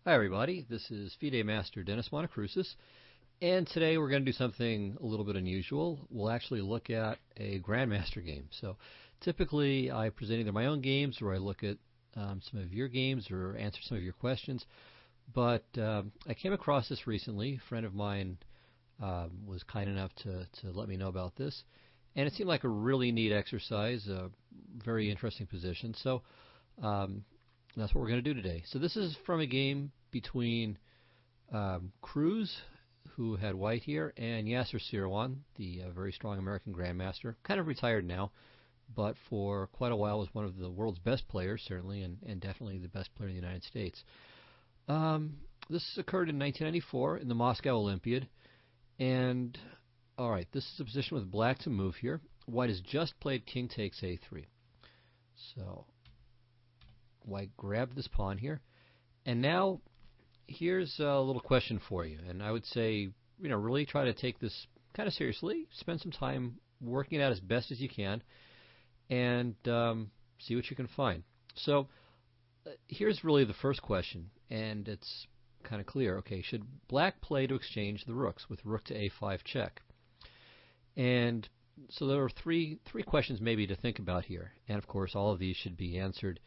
Hi everybody, this is FIDE Master Dennis Monokroussos, and today we're going to do something a little bit unusual. We'll actually look at a Grandmaster game. So typically I present either my own games or I look at some of your games or answer some of your questions. But I came across this recently. A friend of mine was kind enough to let me know about this, and it seemed like a really neat exercise, a very interesting position. So that's what we're going to do today. So this is from a game between Cruz, who had white here, and Yasser Seirawan, the very strong American Grandmaster. Kind of retired now, but for quite a while was one of the world's best players, certainly, and definitely the best player in the United States. This occurred in 1994 in the Moscow Olympiad. And, alright, this is a position with black to move here. White has just played king takes a3. So White grabbed this pawn here, and now here's a little question for you. And I would say, really try to take this kind of seriously. Spend some time working it out as best as you can, and see what you can find. So here's really the first question, and it's kind of clear. Okay, should black play to exchange the rooks with rook to a5 check? And so there are three questions maybe to think about here, and of course all of these should be answered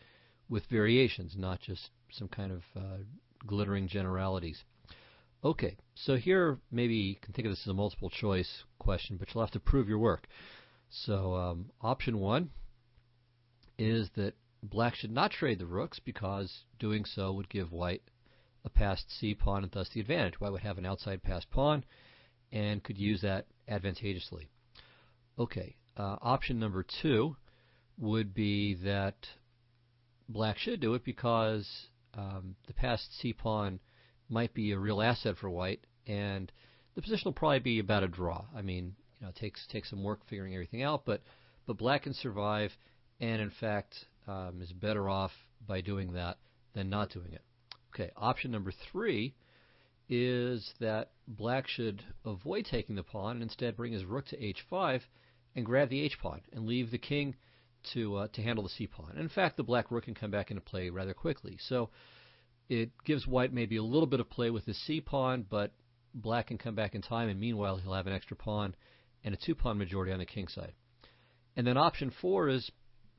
with variations, not just some kind of glittering generalities. Okay, so here maybe you can think of this as a multiple choice question, but you'll have to prove your work. So option one is that black should not trade the rooks because doing so would give white a passed c pawn and thus the advantage. White would have an outside passed pawn and could use that advantageously. Okay, option number two would be that black should do it because the passed c-pawn might be a real asset for white, and the position will probably be about a draw. I mean, it takes some work figuring everything out, but black can survive, and in fact is better off by doing that than not doing it. Okay, option number three is that black should avoid taking the pawn and instead bring his rook to h5 and grab the h-pawn and leave the king to handle the c-pawn. And in fact, the black rook can come back into play rather quickly. So it gives white maybe a little bit of play with his c-pawn, but black can come back in time, and meanwhile he'll have an extra pawn and a two-pawn majority on the king side. And then option four is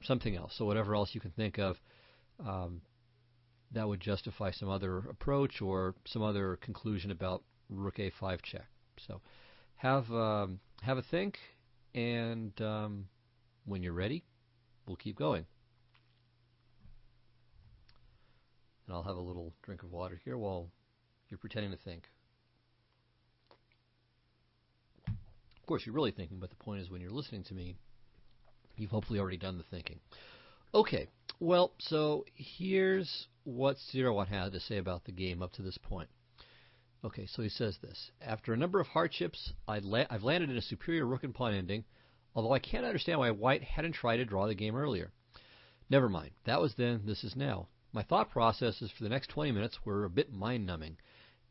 something else. So whatever else you can think of that would justify some other approach or some other conclusion about rook a5 check. So have a think, and when you're ready, we'll keep going. And I'll have a little drink of water here while you're pretending to think. Of course, you're really thinking, but the point is when you're listening to me, you've hopefully already done the thinking. Okay, well, so here's what Seirawan had to say about the game up to this point. Okay, so he says this. After a number of hardships, I've landed in a superior rook and pawn ending, although I can't understand why white hadn't tried to draw the game earlier. Never mind. That was then, this is now. My thought processes for the next 20 minutes were a bit mind-numbing.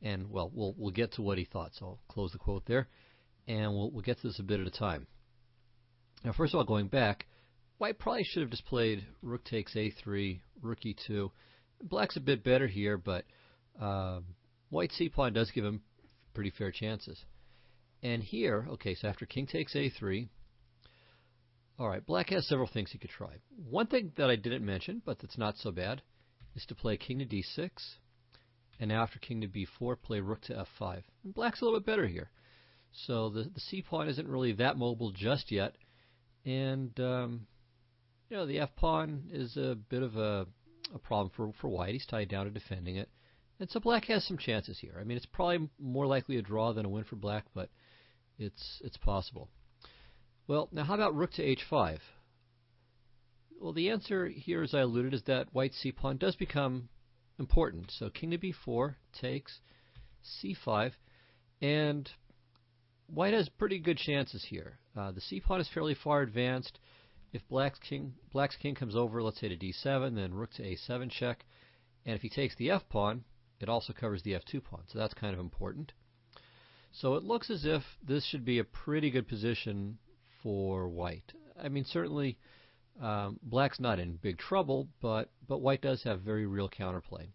And, well, we'll get to what he thought, so I'll close the quote there. And we'll get to this a bit at a time. Now, first of all, going back, white probably should have just played rook takes a3, rook e2. Black's a bit better here, but white's c-pawn does give him pretty fair chances. And here, okay, so after king takes a3, alright, black has several things he could try. One thing that I didn't mention, but that's not so bad, is to play king to d6, and now after king to b4, play rook to f5. And black's a little bit better here. So the c-pawn isn't really that mobile just yet, and the f-pawn is a bit of a problem for white. He's tied down to defending it. And so black has some chances here. I mean, it's probably more likely a draw than a win for black, but it's possible. Well, now how about rook to h5? Well, the answer here, as I alluded, is that white's c-pawn does become important. So king to b4 takes c5, and white has pretty good chances here. The c-pawn is fairly far advanced. If black's king comes over, let's say to d7, then rook to a7 check, and if he takes the f-pawn, it also covers the f2 pawn, so that's kind of important. So it looks as if this should be a pretty good position for white. I mean, certainly black's not in big trouble, but white does have very real counterplay.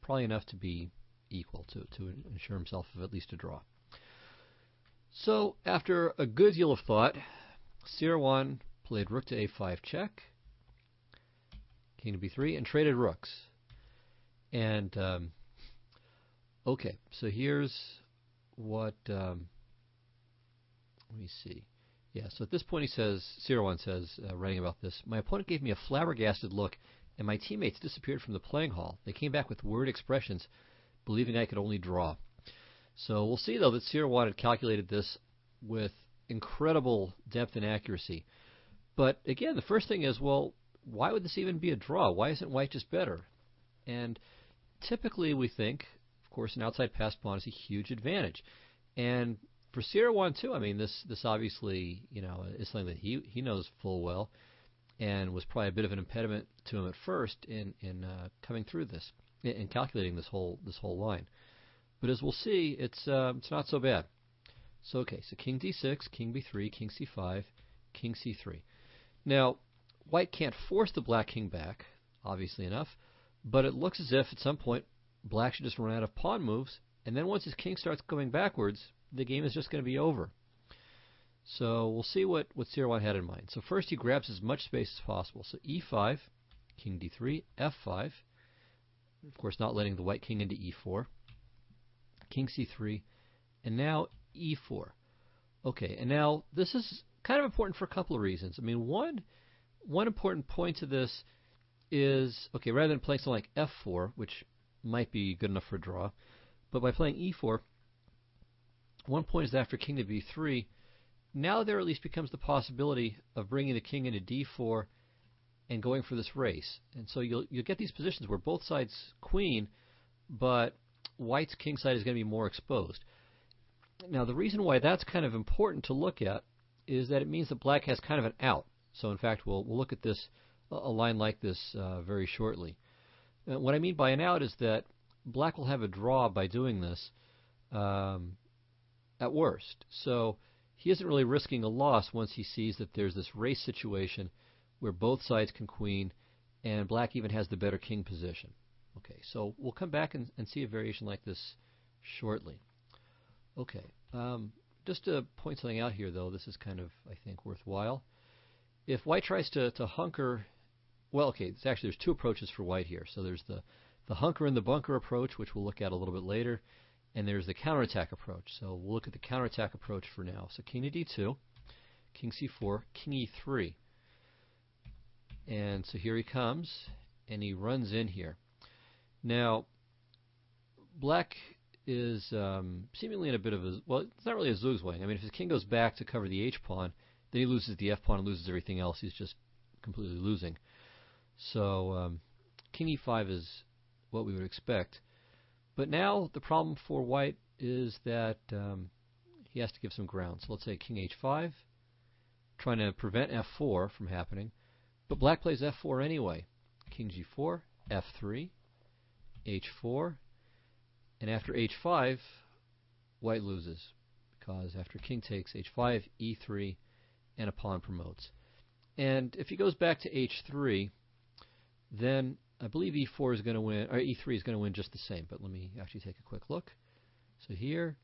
probably enough to be equal, to ensure himself of at least a draw. So after a good deal of thought, Sirwan played rook to a5 check, king to b3, and traded rooks. And okay, so here's what, let me see. Yeah, so at this point he says, Sirwan says, writing about this, my opponent gave me a flabbergasted look, and my teammates disappeared from the playing hall. They came back with worried expressions, believing I could only draw. So we'll see, though, that Sirwan had calculated this with incredible depth and accuracy. But again, the first thing is, well, why would this even be a draw? Why isn't white just better? And typically we think, of course, an outside pass pawn is a huge advantage. And for Sirwan too, I mean, this obviously, is something that he knows full well, and was probably a bit of an impediment to him at first in coming through this, in calculating this whole line. But as we'll see, it's not so bad. So okay, so king d6, king b3, king c5, king c3. Now, white can't force the black king back, obviously enough, but it looks as if at some point black should just run out of pawn moves, and then once his king starts going backwards, the game is just going to be over. So we'll see what Sirwan had in mind. So first he grabs as much space as possible. So e5, king d3, f5, of course not letting the white king into e4, king c3, and now e4. Okay, and now this is kind of important for a couple of reasons. I mean, one important point to this is, okay, rather than playing something like f4, which might be good enough for a draw, but by playing e4, one point is that after king to b3, now there at least becomes the possibility of bringing the king into d4 and going for this race. And so you'll get these positions where both sides queen, but white's king side is going to be more exposed. Now the reason why that's kind of important to look at is that it means that black has kind of an out. So in fact we'll look at this, a line like this very shortly. What I mean by an out is that black will have a draw by doing this at worst. So he isn't really risking a loss once he sees that there's this race situation where both sides can queen and black even has the better king position. Okay, so we'll come back and see a variation like this shortly. Okay, just to point something out here though, this is kind of, I think, worthwhile. If white tries to hunker, well, okay, there's two approaches for white here. So there's the hunker and the bunker approach, which we'll look at a little bit later, and there's the counterattack approach. So we'll look at the counterattack approach for now. So king to d2, king c4, king e3. And so here he comes, and he runs in here. Now, black is seemingly in a bit of a, well, it's not really a zugzwang. I mean, if his king goes back to cover the h-pawn, then he loses the f-pawn and loses everything else. He's just completely losing. So king e5 is what we would expect. But now the problem for white is that he has to give some ground. So let's say king h5, trying to prevent f4 from happening. But black plays f4 anyway. King g4, f3, h4, and after h5, white loses, because after king takes h5, e3, and a pawn promotes. And if he goes back to h3, then I believe e4 is going to win, or e3 is going to win just the same. But let me actually take a quick look. So here,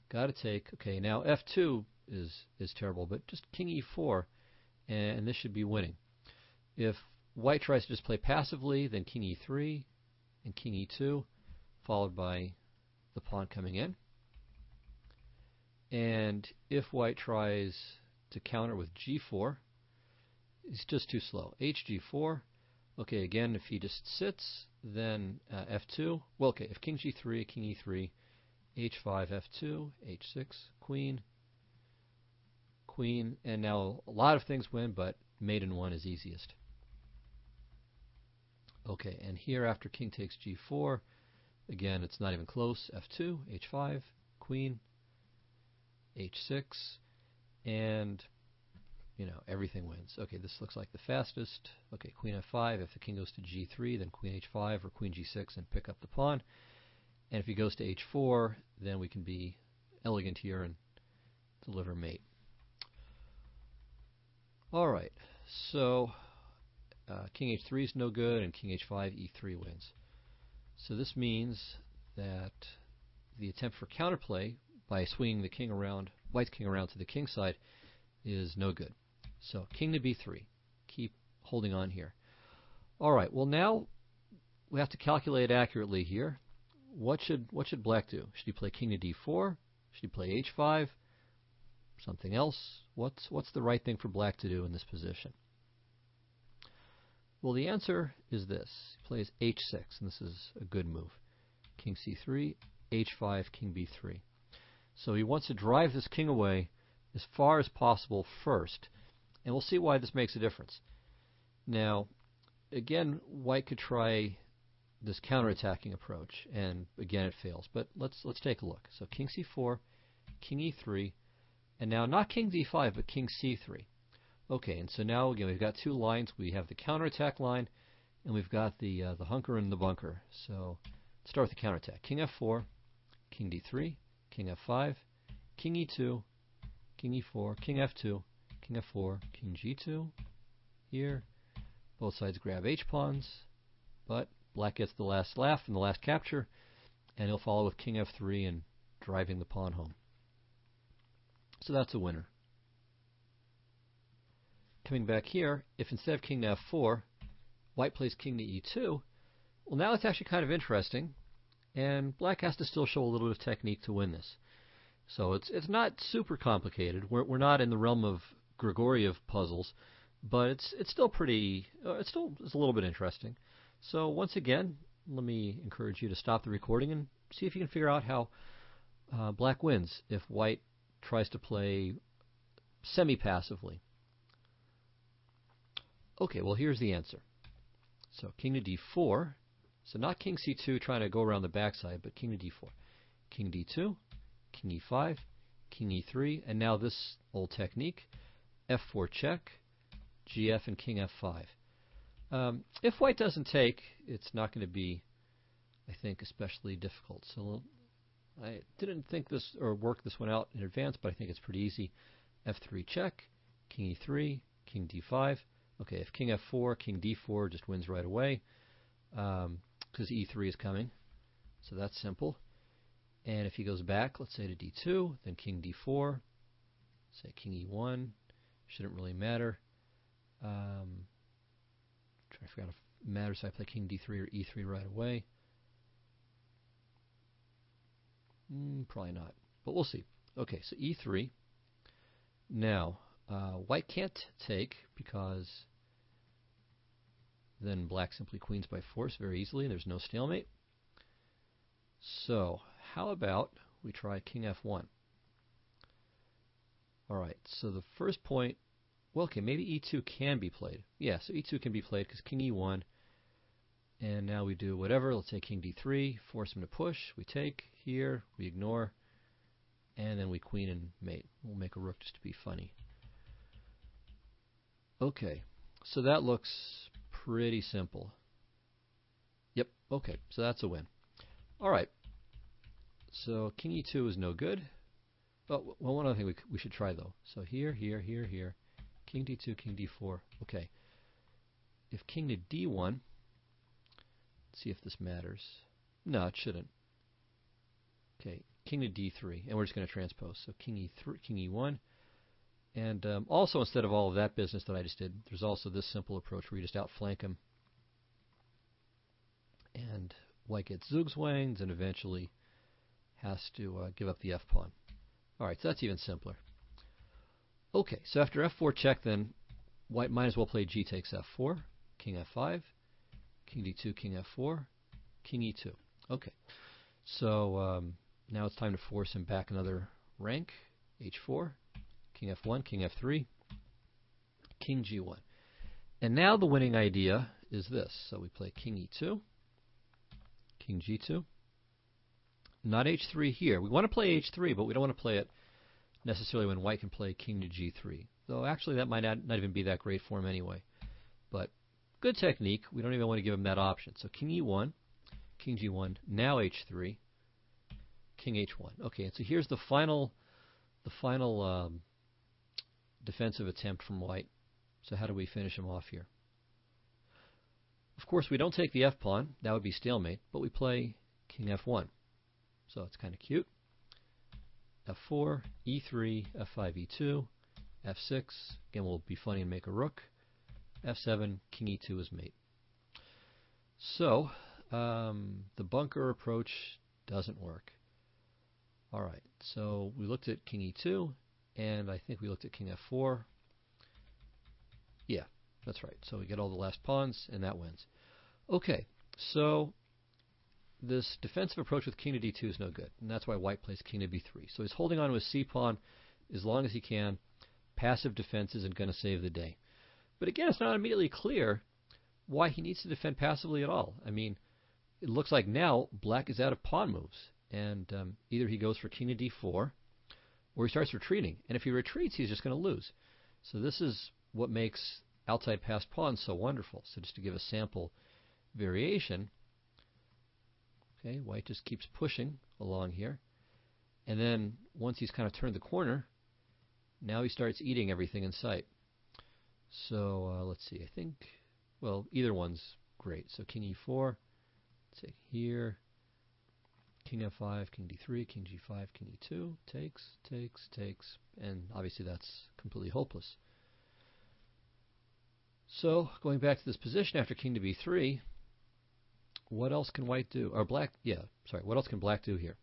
got to take. Okay, now f2 is terrible, but just king e4, and this should be winning. If white tries to just play passively, then king e3 and king e2, followed by the pawn coming in. And if white tries to counter with g4, it's just too slow. hg4. Okay, again, if he just sits, then f2. Well, okay, if king g3, king e3, h5, f2, h6, queen, queen, and now a lot of things win, but mate in one is easiest. Okay, and here after king takes g4, again, it's not even close. f2, h5, queen, h6, and everything wins. Okay, this looks like the fastest. Okay, queen f5. If the king goes to g3, then queen h5 or queen g6 and pick up the pawn. And if he goes to h4, then we can be elegant here and deliver mate. All right, so king h3 is no good, and king h5, e3 wins. So this means that the attempt for counterplay by swinging the king around, white's king around to the king side, is no good. So king to b3. Keep holding on here. All right, well now we have to calculate accurately here. What should black do? Should he play king to d4? Should he play h5? Something else? What's the right thing for black to do in this position? Well, the answer is this. He plays h6, and this is a good move. King c3, h5, king b3. So he wants to drive this king away as far as possible first, and we'll see why this makes a difference. Now, again, white could try this counterattacking approach, and again it fails. But let's take a look. So king c4, king e3, and now not king d5, but king c3. Okay, and so now again we've got two lines. We have the counterattack line, and we've got the hunker and the bunker. So let's start with the counterattack. King f4, king d3, king f5, king e2, king e4, king f2, king f4, king g2. Here, both sides grab h-pawns, but black gets the last laugh and the last capture, and he'll follow with king f3 and driving the pawn home. So that's a winner. Coming back here, if instead of king to f4, white plays king to e2, well now it's actually kind of interesting, and black has to still show a little bit of technique to win this. So it's not super complicated. We're not in the realm of Grigoriev puzzles, but it's still pretty. It's a little bit interesting. So once again, let me encourage you to stop the recording and see if you can figure out how black wins if white tries to play semi-passively. Okay, well here's the answer. So king to d4. So not king c2 trying to go around the backside, but king to d4. King d2, king e5, king e3, and now this old technique, f4 check, gf, and king f5. If white doesn't take, it's not going to be, I think, especially difficult. So I didn't think this or work this one out in advance, but I think it's pretty easy. f3 check, king e3, king d5. Okay, if king f4, king d4 just wins right away because e3 is coming. So that's simple. And if he goes back, let's say to d2, then king d4, say king e1, shouldn't really matter. I forgot if it matters if I play king d3 or e3 right away. Probably not, but we'll see. Okay, so e3. Now, white can't take because then black simply queens by force very easily, and there's no stalemate. So, how about we try king f1? Alright, so the first point, well, okay, maybe e2 can be played. Yeah, so e2 can be played because king e1, and now we do whatever. Let's say king d3, force him to push. We take here, we ignore, and then we queen and mate. We'll make a rook just to be funny. Okay, so that looks pretty simple. Yep, okay, so that's a win. Alright, so king e2 is no good. But well, one other thing we should try though. So here, here, here, here, king d2, king d4. Okay, if king to d1, let's see if this matters. No, it shouldn't. Okay, king to d3, and we're just going to transpose. So king e3, king e1, and also instead of all of that business that I just did, there's also this simple approach where you just outflank him, and white gets zugzwangs and eventually has to give up the f-pawn. Alright, so that's even simpler. Okay, so after f4 check, then white might as well play g takes f4, king f5, king d2, king f4, king e2. Okay, so now it's time to force him back another rank, h4, king f1, king f3, king g1. And now the winning idea is this. So we play king e2, king g2, not h3 here. We want to play h3, but we don't want to play it necessarily when white can play king to g3. Though actually that might not even be that great for him anyway. But good technique. We don't even want to give him that option. So king e1, king g1, now h3, king h1. Okay, and so here's the final defensive attempt from white. So how do we finish him off here? Of course, we don't take the f-pawn. That would be stalemate. But we play king f1. So it's kind of cute. f4, e3, f5, e2, f6. Again, will be funny and make a rook. f7, king e2 is mate. So the bunker approach doesn't work. All right, so we looked at king e2, and I think we looked at king f4. Yeah, that's right. So we get all the last pawns, and that wins. Okay, so this defensive approach with king to d2 is no good, and that's why white plays king to b3. So he's holding on to his c-pawn as long as he can. Passive defense isn't going to save the day. But again, it's not immediately clear why he needs to defend passively at all. I mean, it looks like now black is out of pawn moves, and either he goes for king to d4, or he starts retreating. And if he retreats, he's just going to lose. So this is what makes outside passed pawns so wonderful. So just to give a sample variation, okay, white just keeps pushing along here. And then once he's kind of turned the corner, now he starts eating everything in sight. So let's see, I think, well, either one's great. So king e4, take here, king f5, king d3, king g5, king e2, takes, and obviously that's completely hopeless. So going back to this position after king to b3, what else can white do? Or black, what else can black do here?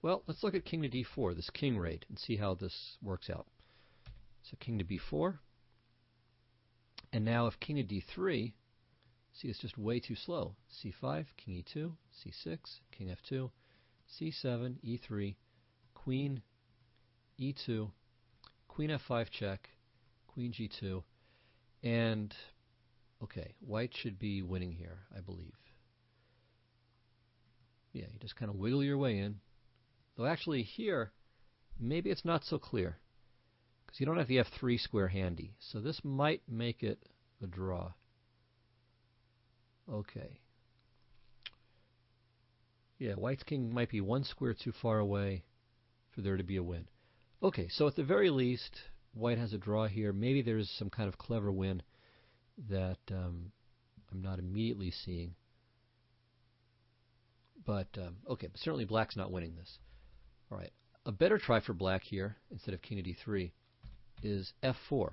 Well, let's look at king to d4, this king raid, and see how this works out. So king to b4, and now if king to d3, see, it's just way too slow. c5, king e2, c6, king f2, c7, e3, queen e2, queen f5 check, queen g2, and okay, white should be winning here, I believe. Yeah, you just kind of wiggle your way in. Though actually here, maybe it's not so clear, because you don't have the f3 square handy. So this might make it a draw. Okay. Yeah, white's king might be one square too far away for there to be a win. Okay, so at the very least, white has a draw here. Maybe there's some kind of clever win that I'm not immediately seeing. But, okay, but certainly black's not winning this. All right, a better try for black here, instead of king to d3, is f4.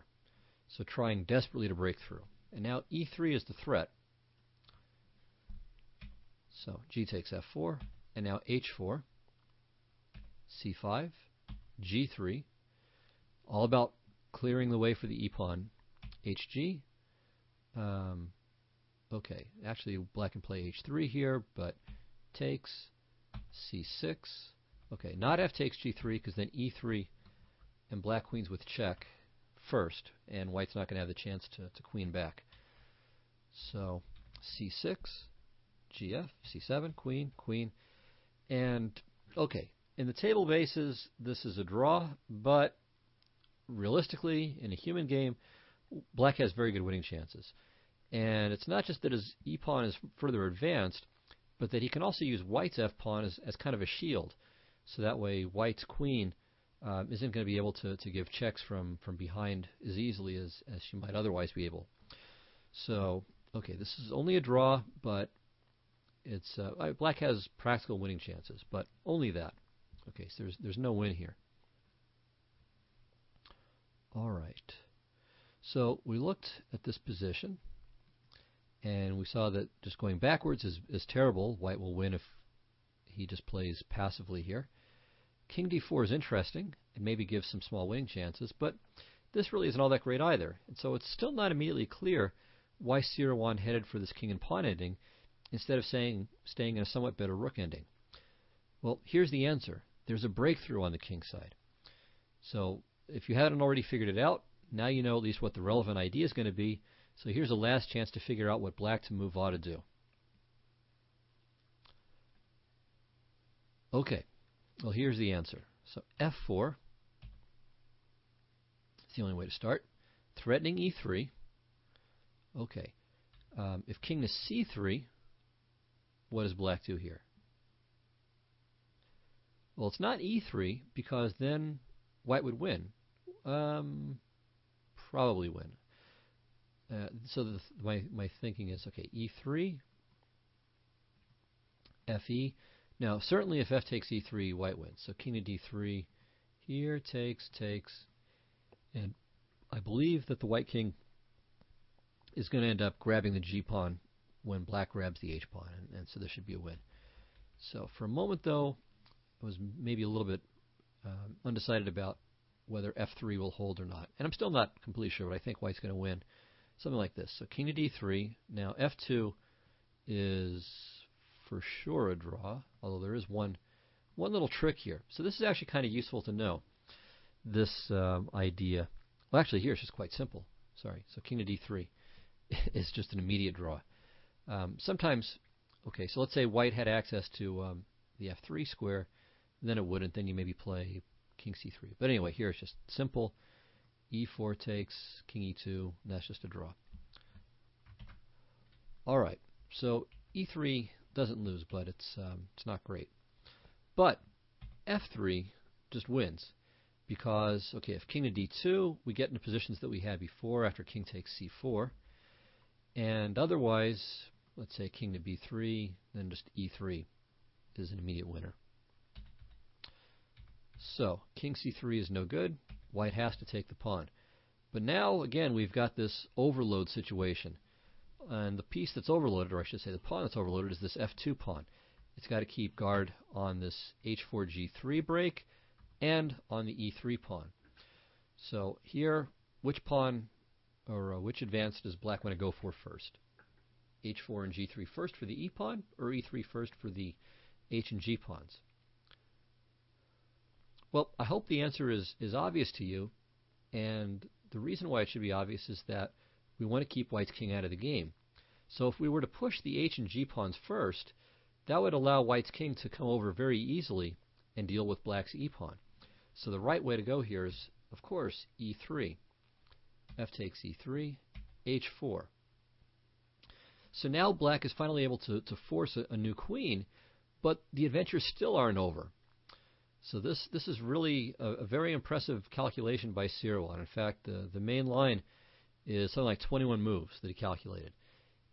So trying desperately to break through. And now e3 is the threat. So g takes f4, and now h4, c5, g3, all about clearing the way for the e-pawn, hg. Okay, actually black can play h3 here, but takes, c6. Okay, not f takes g3, because then e3 and black queens with check first, and white's not going to have the chance to queen back. So c6, gf, c7, queen, and okay, in the table bases, this is a draw, but realistically, in a human game, black has very good winning chances. And it's not just that his e-pawn is further advanced, but that he can also use white's f-pawn as kind of a shield. So that way white's queen isn't going to be able to give checks from behind as easily as she might otherwise be able. So, okay, this is only a draw, but it's black has practical winning chances, but only that. Okay, so there's no win here. All right. So we looked at this position, and we saw that just going backwards is terrible. White will win if he just plays passively here. King d4 is interesting, and maybe gives some small winning chances, but this really isn't all that great either. And so it's still not immediately clear why Sirawan headed for this king and pawn ending instead of staying in a somewhat better rook ending. Well, here's the answer. There's a breakthrough on the king side. So if you hadn't already figured it out, now you know at least what the relevant idea is going to be. So here's a last chance to figure out what black to move ought to do. Okay, well here's the answer. So f4 is the only way to start. Threatening e3. Okay, if king to c3, what does black do here? Well, it's not e3, because then white would win. Probably win. my thinking is, okay, e3, fe. Now, certainly if f takes e3, white wins. So king to d3 here, takes, and I believe that the white king is going to end up grabbing the g-pawn when black grabs the h-pawn, and so there should be a win. So for a moment, though, I was maybe a little bit undecided about whether f3 will hold or not. And I'm still not completely sure, but I think white's going to win. Something like this. So king to d3. Now f2 is for sure a draw, although there is one little trick here. So this is actually kind of useful to know, this idea. Well, actually, here it's just quite simple. Sorry. So king to d3 is just an immediate draw. Sometimes, okay, so let's say white had access to the f3 square, then it wouldn't. Then you maybe play king c3. But anyway, here it's just simple. e4 takes, king e2, and that's just a draw. All right, so e3 doesn't lose, but it's not great. But f3 just wins because, okay, if king to d2, we get into positions that we had before after king takes c4. And otherwise, let's say king to b3, then just e3 is an immediate winner. So king c3 is no good. White has to take the pawn. But now, again, we've got this overload situation. And the piece that's overloaded, or I should say the pawn that's overloaded, is this f2 pawn. It's got to keep guard on this h4 g3 break and on the e3 pawn. So here, which pawn or which advance does black want to go for first? h4 and g3 first for the e pawn, or e3 first for the h and g pawns? Well, I hope the answer is obvious to you, and the reason why it should be obvious is that we want to keep white's king out of the game. So if we were to push the h and g pawns first, that would allow white's king to come over very easily and deal with black's e pawn. So the right way to go here is, of course, e3. F takes e3, h4. So now black is finally able to force a new queen, but the adventures still aren't over. So this is really a very impressive calculation by Sirwan. In fact, the main line is something like 21 moves that he calculated.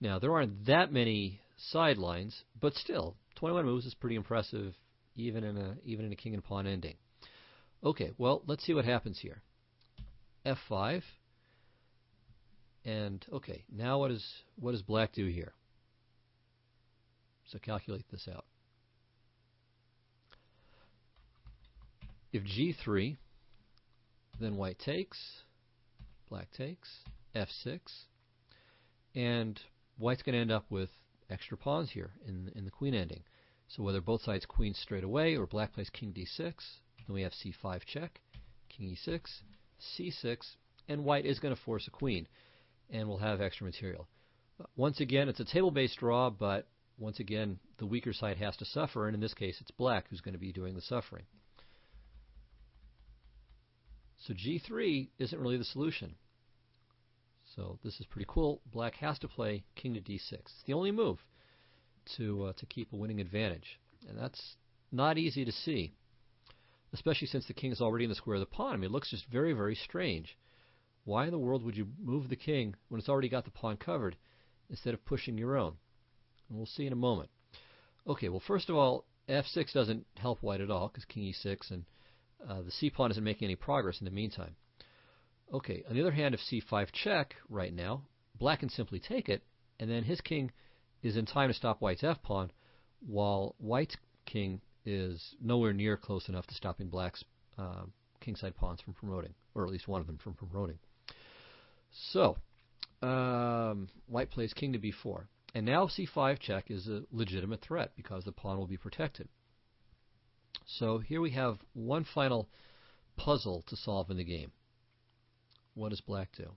Now, there aren't that many sidelines, but still, 21 moves is pretty impressive, even in a king and pawn ending. Okay, well, let's see what happens here. f5, and okay, now what does black do here? So calculate this out. If g3, then white takes, black takes, f6, and white's going to end up with extra pawns here in the queen ending. So whether both sides queen straight away or black plays king d6, then we have c5 check, king e6, c6, and white is going to force a queen, and we'll have extra material. Once again, it's a table-based draw, but once again, the weaker side has to suffer, and in this case, it's black who's going to be doing the suffering. So g3 isn't really the solution. So this is pretty cool. Black has to play king to d6. It's the only move to keep a winning advantage. And that's not easy to see, especially since the king is already in the square of the pawn. I mean, it looks just very, very strange. Why in the world would you move the king when it's already got the pawn covered instead of pushing your own? And we'll see in a moment. Okay, well, first of all, f6 doesn't help white at all because king e6 and the c-pawn isn't making any progress in the meantime. Okay, on the other hand, if c5 check right now, black can simply take it, and then his king is in time to stop white's f-pawn, while white's king is nowhere near close enough to stopping black's kingside pawns from promoting, or at least one of them from promoting. So, white plays king to b4. And now c5 check is a legitimate threat because the pawn will be protected. So here we have one final puzzle to solve in the game. What does black do?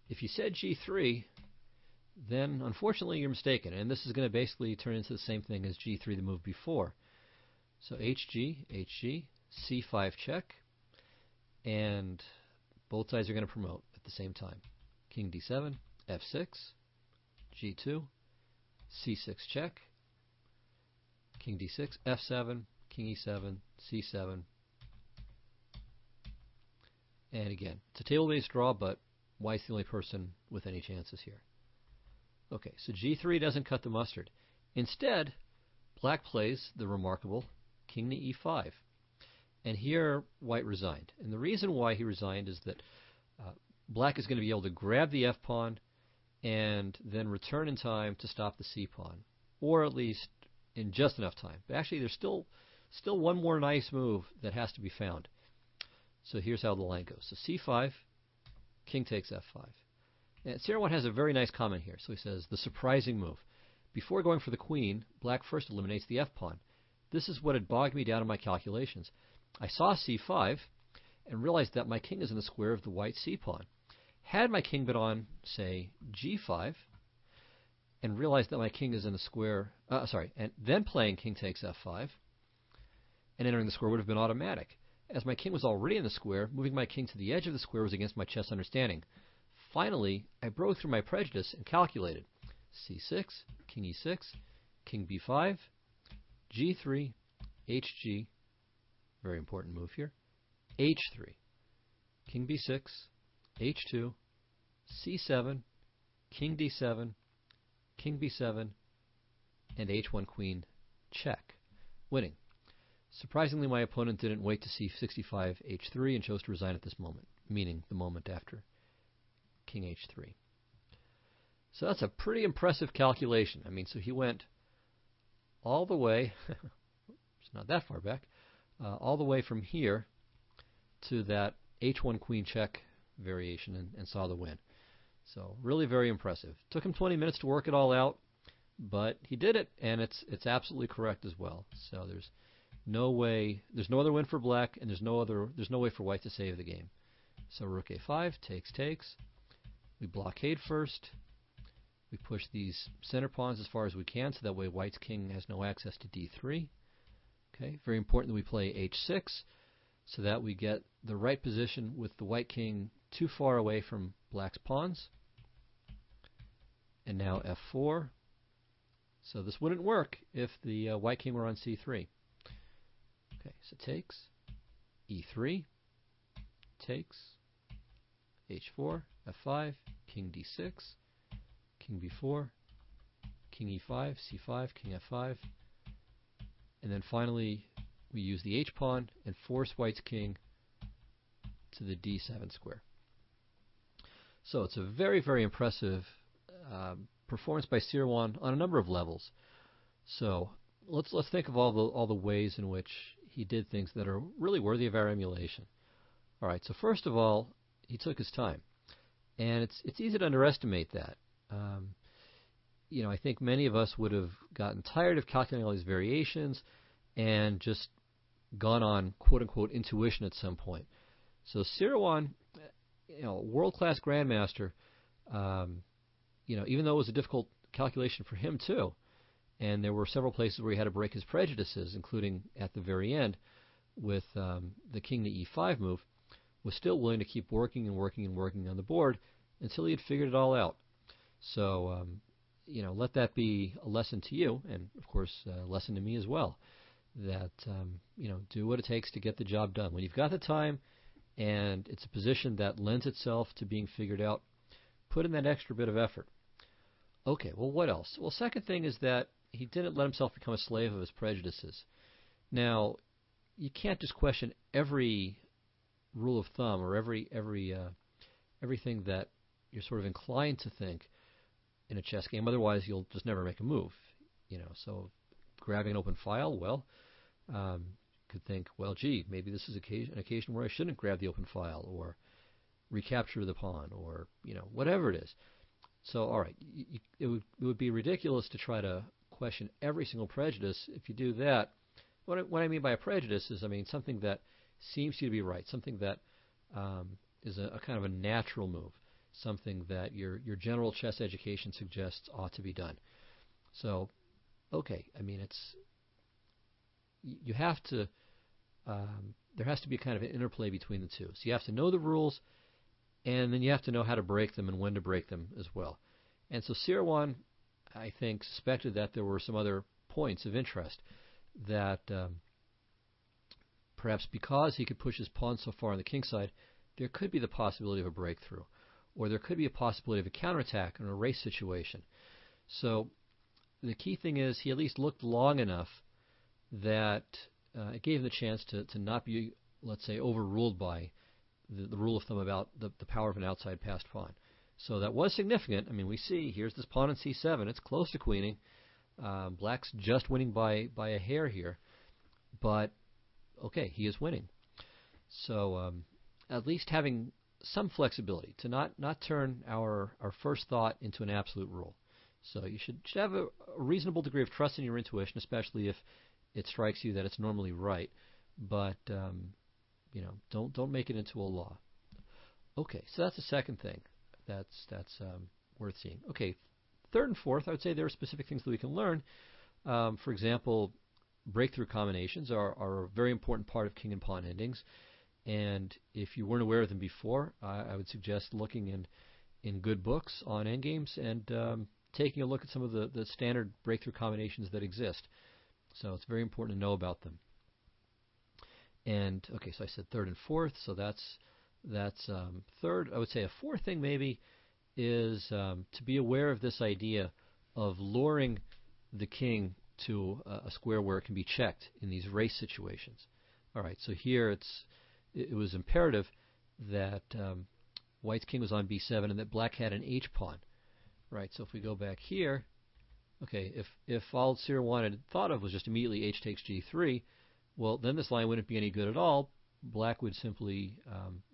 If you said g3, then unfortunately you're mistaken, and this is going to basically turn into the same thing as g3 the move before. So hg, c5 check, and both sides are going to promote at the same time. King d7, f6, g2, c6 check, king d6, f7, king e7, c7, And again, it's a table-based draw, but white's the only person with any chances here. Okay, so g3 doesn't cut the mustard. Instead, black plays the remarkable king to e5. And here, white resigned. And the reason why he resigned is that black is going to be able to grab the f-pawn and then return in time to stop the c-pawn, or at least in just enough time. But actually, there's still one more nice move that has to be found. So here's how the line goes. So c5, king takes f5. And Sierra has a very nice comment here. So he says, the surprising move. Before going for the queen, black first eliminates the f-pawn. This is what had bogged me down in my calculations. I saw c5 and realized that my king is in the square of the white c-pawn. Had my king been on, say, g5, and realized that my king is in the square, and then playing king takes f5, and entering the square would have been automatic. As my king was already in the square, moving my king to the edge of the square was against my chess understanding. Finally, I broke through my prejudice and calculated c6, king e6, king b5, g3, hg, very important move here, h3, king b6, h2, c7, king d7, king b7, and h1 queen check, winning. Surprisingly, my opponent didn't wait to see 65 h3 and chose to resign at this moment, meaning the moment after king h3. So that's a pretty impressive calculation. I mean, so he went all the way, it's not that far back, all the way from here to that h1 queen check variation and saw the win. So really very impressive. Took him 20 minutes to work it all out, but he did it, and it's absolutely correct as well. So there's no other win for black, and there's no way for white to save the game. So rook a5 takes. We blockade first. We push these center pawns as far as we can, so that way white's king has no access to d3. Okay, very important that we play h6, so that we get the right position with the white king too far away from black's pawns. And now f4. So this wouldn't work if the white king were on c3. Okay, so takes, e3, takes, h4, f5, king d6, king b4, king e5, c5, king f5, and then finally we use the h-pawn and force white's king to the d7 square. So it's a very, very impressive performance by Sirwan on a number of levels. So let's think of all the ways in which he did things that are really worthy of our emulation. All right. So first of all, he took his time, and it's easy to underestimate that. I think many of us would have gotten tired of calculating all these variations and just gone on quote unquote intuition at some point. So Sirwan, world-class grandmaster, even though it was a difficult calculation for him too, and there were several places where he had to break his prejudices, including at the very end with the king to e5 move, was still willing to keep working on the board until he had figured it all out. So, let that be a lesson to you, and of course a lesson to me as well, that, do what it takes to get the job done. When you've got the time and it's a position that lends itself to being figured out, put in that extra bit of effort. Okay, well, what else? Well, second thing is that he didn't let himself become a slave of his prejudices. Now, you can't just question every rule of thumb or everything that you're sort of inclined to think in a chess game. Otherwise, you'll just never make a move. So grabbing an open file, well, could think, well, gee, maybe this is an occasion where I shouldn't grab the open file or recapture the pawn or whatever it is. So, all right, it would be ridiculous to try to question every single prejudice. If you do that, what I mean by a prejudice is, something that seems to you to be right, something that is a kind of a natural move, something that your general chess education suggests ought to be done. So, okay, you have to, there has to be kind of an interplay between the two. So you have to know the rules, and then you have to know how to break them and when to break them as well. And so Sirwan, I think, suspected that there were some other points of interest, that perhaps because he could push his pawn so far on the king side, there could be the possibility of a breakthrough, or there could be a possibility of a counterattack in a race situation. So the key thing is he at least looked long enough that it gave him the chance to not be, let's say, overruled by the rule of thumb about the power of an outside passed pawn. So that was significant. I mean, we see here's this pawn in c7. It's close to queening. Black's just winning by a hair here, but okay, he is winning. So at least having some flexibility to not turn our first thought into an absolute rule. So you should have a reasonable degree of trust in your intuition, especially if it strikes you that it's normally right. But don't make it into a law. Okay, so that's the second thing that's worth seeing. Okay, third and fourth, I would say there are specific things that we can learn. For example, breakthrough combinations are a very important part of king and pawn endings. And if you weren't aware of them before, I would suggest looking in good books on endgames and taking a look at some of the standard breakthrough combinations that exist. So it's very important to know about them. And okay, so I said third and fourth, so that's third. I would say a fourth thing maybe is to be aware of this idea of luring the king to a square where it can be checked in these race situations. All right, so here it was imperative that White's king was on b7 and that Black had an h pawn. Right, so if we go back here, okay, if all Sir thought of was just immediately h takes g3, well, then this line wouldn't be any good at all. Black would simply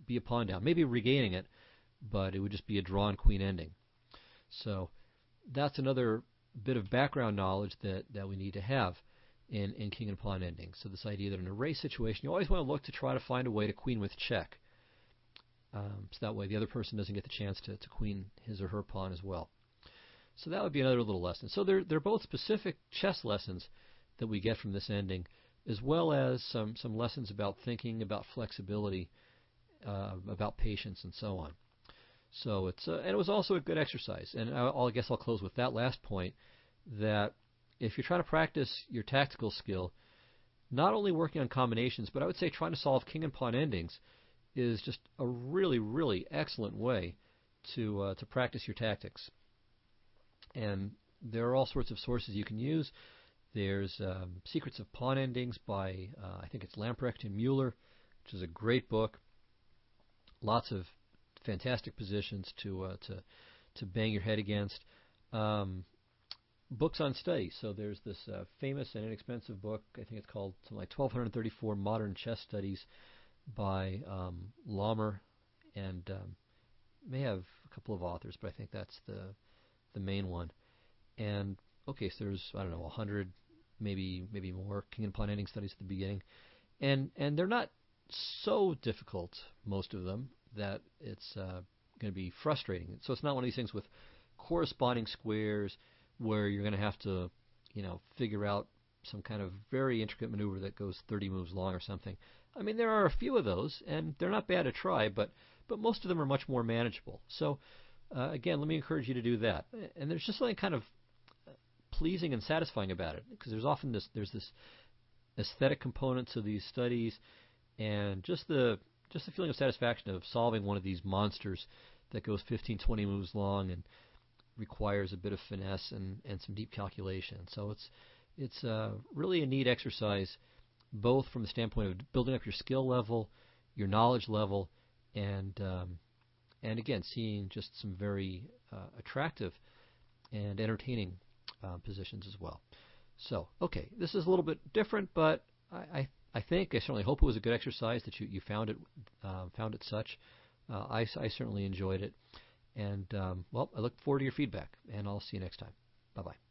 be a pawn down, maybe regaining it, but it would just be a drawn queen ending. So that's another bit of background knowledge that we need to have in king and pawn endings. So this idea that in a race situation, you always want to look to try to find a way to queen with check. So that way the other person doesn't get the chance to queen his or her pawn as well. So that would be another little lesson. So they're both specific chess lessons that we get from this ending, as well as some lessons about thinking, about flexibility, about patience, and so on. So and it was also a good exercise. And I guess I'll close with that last point, that if you're trying to practice your tactical skill, not only working on combinations, but I would say trying to solve king and pawn endings is just a really, really excellent way to practice your tactics. And there are all sorts of sources you can use. There's Secrets of Pawn Endings by, I think it's Lamprecht and Mueller, which is a great book. Lots of fantastic positions to bang your head against. Books on study. So there's this famous and inexpensive book, I think it's called something like 1234 Modern Chess Studies by Laumer, and may have a couple of authors, but I think that's the main one. And okay, so there's, I don't know, 100, maybe more king and pawn ending studies at the beginning, and they're not so difficult, most of them, that it's going to be frustrating. So it's not one of these things with corresponding squares where you're going to have to, figure out some kind of very intricate maneuver that goes 30 moves long or something. I mean, there are a few of those, and they're not bad to try, but most of them are much more manageable. So again, let me encourage you to do that. And there's just something kind of pleasing and satisfying about it, because there's this aesthetic component to these studies, and just the feeling of satisfaction of solving one of these monsters that goes 15, 20 moves long and requires a bit of finesse and some deep calculation. So it's really a neat exercise, both from the standpoint of building up your skill level, your knowledge level, and again, seeing just some very attractive and entertaining positions as well. So, okay, this is a little bit different, but I certainly hope it was a good exercise, that you found it such. I certainly enjoyed it. And, well, I look forward to your feedback, and I'll see you next time. Bye-bye.